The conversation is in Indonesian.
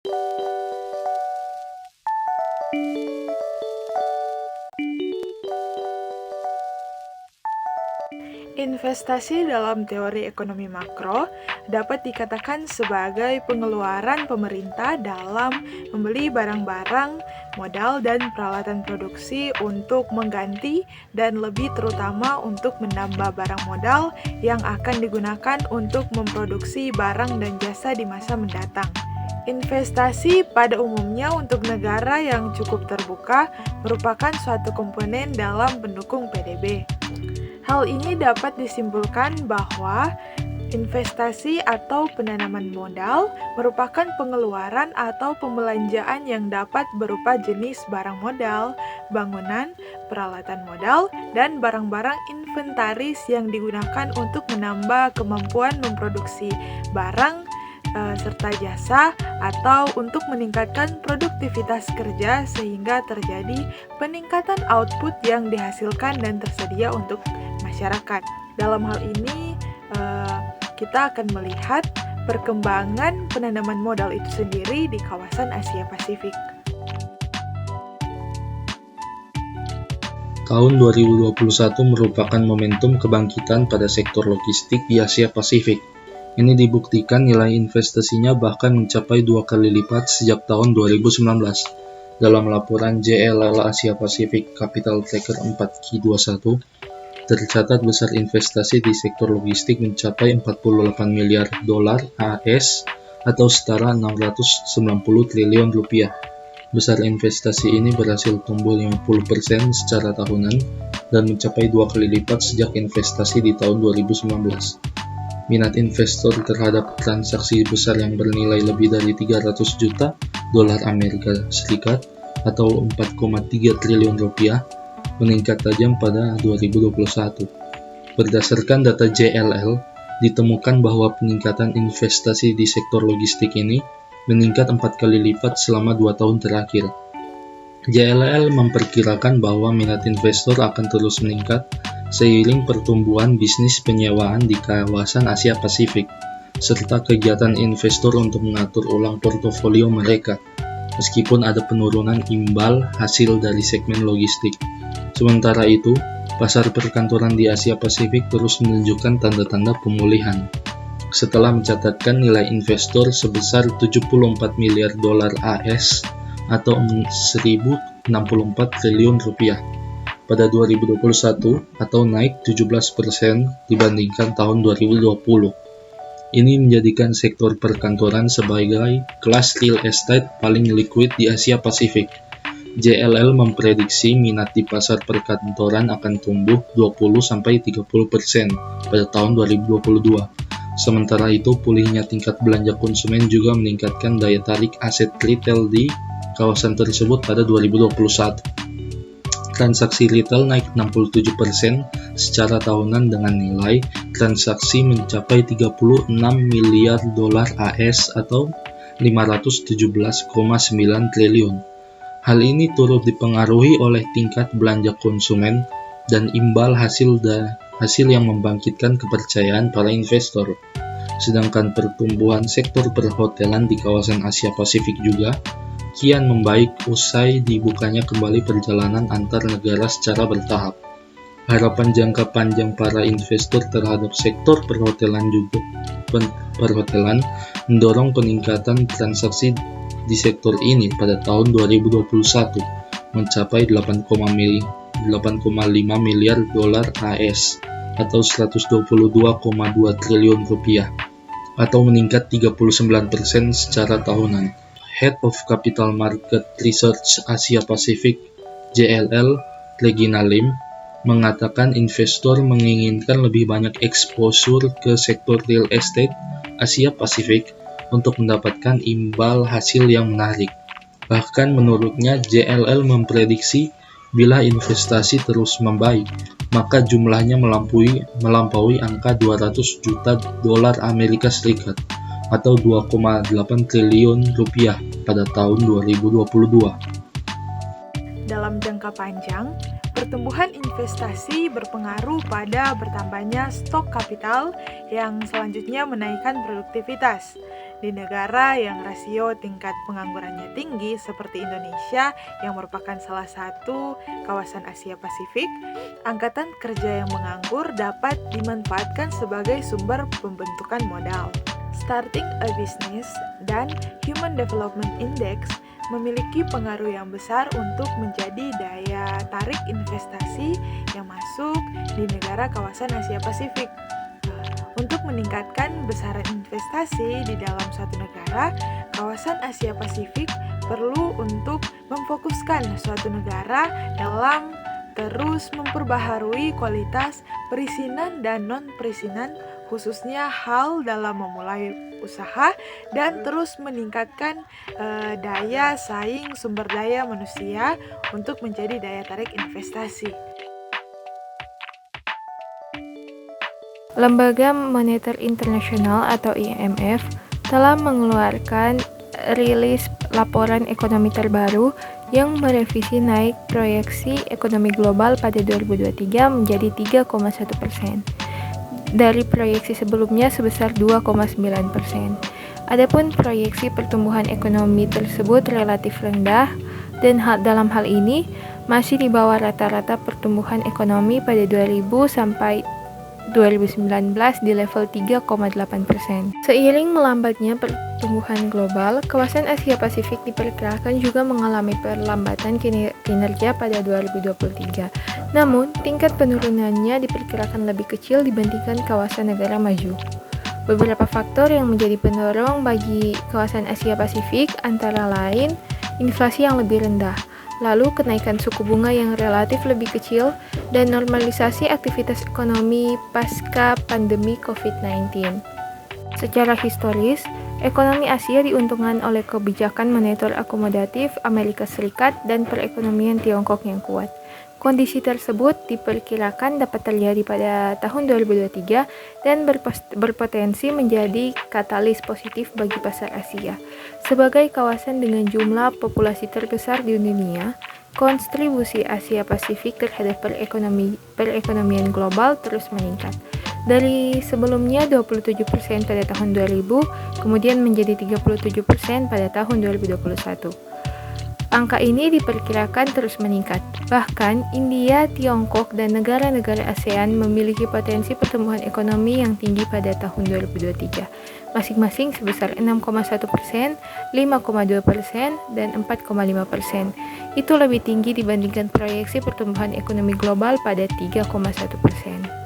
Investasi dalam teori ekonomi makro dapat dikatakan sebagai pengeluaran pemerintah dalam membeli barang-barang, modal, dan peralatan produksi untuk mengganti dan lebih terutama untuk menambah barang modal yang akan digunakan untuk memproduksi barang dan jasa di masa mendatang. Investasi pada umumnya untuk negara yang cukup terbuka merupakan suatu komponen dalam pendukung PDB. Hal ini dapat disimpulkan bahwa investasi atau penanaman modal merupakan pengeluaran atau pembelanjaan yang dapat berupa jenis barang modal, bangunan, peralatan modal, dan barang-barang inventaris yang digunakan untuk menambah kemampuan memproduksi barang serta jasa atau untuk meningkatkan produktivitas kerja sehingga terjadi peningkatan output yang dihasilkan dan tersedia untuk masyarakat. Dalam hal ini kita akan melihat perkembangan penanaman modal itu sendiri di kawasan Asia Pasifik. Tahun 2021 merupakan momentum kebangkitan pada sektor logistik di Asia Pasifik. Ini dibuktikan nilai investasinya bahkan mencapai 2 kali lipat sejak tahun 2019. Dalam laporan JLL Asia Pasifik Capital Tracker 4Q21, tercatat besar investasi di sektor logistik mencapai 48 miliar dolar AS atau setara 690 triliun rupiah. Besar investasi ini berhasil tumbuh 50% secara tahunan dan mencapai 2 kali lipat sejak investasi di tahun 2019. Minat investor terhadap transaksi besar yang bernilai lebih dari 300 juta dolar Amerika Serikat atau 4,3 triliun rupiah meningkat tajam pada 2021. Berdasarkan data JLL, ditemukan bahwa peningkatan investasi di sektor logistik ini meningkat 4 kali lipat selama 2 tahun terakhir. JLL memperkirakan bahwa minat investor akan terus meningkat seiring pertumbuhan bisnis penyewaan di kawasan Asia Pasifik, serta kegiatan investor untuk mengatur ulang portofolio mereka, meskipun ada penurunan imbal hasil dari segmen logistik. Sementara itu, pasar perkantoran di Asia Pasifik terus menunjukkan tanda-tanda pemulihan, setelah mencatatkan nilai investor sebesar 74 miliar dolar AS atau 1.064 triliun rupiah pada 2021 atau naik 17% dibandingkan tahun 2020. Ini menjadikan sektor perkantoran sebagai kelas real estate paling liquid di Asia Pasifik. JLL memprediksi minat di pasar perkantoran akan tumbuh 20-30% pada tahun 2022. Sementara itu, pulihnya tingkat belanja konsumen juga meningkatkan daya tarik aset retail di kawasan tersebut pada 2021. Transaksi retail naik 67% secara tahunan dengan nilai transaksi mencapai 36 miliar dolar AS atau 517,9 triliun. Hal ini turut dipengaruhi oleh tingkat belanja konsumen dan imbal hasil yang membangkitkan kepercayaan para investor. Sedangkan pertumbuhan sektor perhotelan di kawasan Asia Pasifik juga kian membaik usai dibukanya kembali perjalanan antar negara secara bertahap. Harapan jangka panjang para investor terhadap sektor perhotelan mendorong peningkatan transaksi di sektor ini pada tahun 2021 mencapai 8,5 miliar dolar AS atau 122,2 triliun rupiah atau meningkat 39% secara tahunan. Head of Capital Market Research Asia Pasifik JLL Regina Lim mengatakan investor menginginkan lebih banyak exposure ke sektor real estate Asia Pasifik untuk mendapatkan imbal hasil yang menarik. Bahkan menurutnya JLL memprediksi bila investasi terus membaik, maka jumlahnya melampaui angka 200 juta dolar Amerika Serikat atau 2,8 triliun rupiah pada tahun 2022. Dalam jangka panjang, pertumbuhan investasi berpengaruh pada bertambahnya stok kapital yang selanjutnya menaikkan produktivitas. Di negara yang rasio tingkat penganggurannya tinggi seperti Indonesia yang merupakan salah satu kawasan Asia Pasifik, angkatan kerja yang menganggur dapat dimanfaatkan sebagai sumber pembentukan modal. Starting a Business dan Human Development Index memiliki pengaruh yang besar untuk menjadi daya tarik investasi yang masuk di negara kawasan Asia Pasifik. Untuk meningkatkan besaran investasi di dalam suatu negara, kawasan Asia Pasifik perlu untuk memfokuskan suatu negara dalam terus memperbaharui kualitas perizinan dan non-perizinan, khususnya hal dalam memulai usaha dan terus meningkatkan daya saing sumber daya manusia untuk menjadi daya tarik investasi. Lembaga Moneter Internasional atau IMF telah mengeluarkan rilis laporan ekonomi terbaru yang merevisi naik proyeksi ekonomi global pada 2023 menjadi 3,1%. Dari proyeksi sebelumnya sebesar 2,9%. Adapun proyeksi pertumbuhan ekonomi tersebut relatif rendah dan dalam hal ini masih di bawah rata-rata pertumbuhan ekonomi pada 2000 sampai 2019 di level 3,8%. Seiring melambatnya pertumbuhan global, kawasan Asia Pasifik diperkirakan juga mengalami perlambatan kinerja pada 2023. Namun, tingkat penurunannya diperkirakan lebih kecil dibandingkan kawasan negara maju. Beberapa faktor yang menjadi pendorong bagi kawasan Asia Pasifik antara lain inflasi yang lebih rendah, lalu kenaikan suku bunga yang relatif lebih kecil, dan normalisasi aktivitas ekonomi pasca pandemi COVID-19. Secara historis, ekonomi Asia diuntungkan oleh kebijakan moneter akomodatif Amerika Serikat dan perekonomian Tiongkok yang kuat. Kondisi tersebut diperkirakan dapat terjadi pada tahun 2023 dan berpotensi menjadi katalis positif bagi pasar Asia. Sebagai kawasan dengan jumlah populasi terbesar di dunia, kontribusi Asia Pasifik terhadap perekonomian global terus meningkat. Dari sebelumnya 27% pada tahun 2000, kemudian menjadi 37% pada tahun 2021. Angka ini diperkirakan terus meningkat. Bahkan, India, Tiongkok, dan negara-negara ASEAN memiliki potensi pertumbuhan ekonomi yang tinggi pada tahun 2023, masing-masing sebesar 6,1%, 5,2%, dan 4,5%. Itu lebih tinggi dibandingkan proyeksi pertumbuhan ekonomi global pada 3,1%.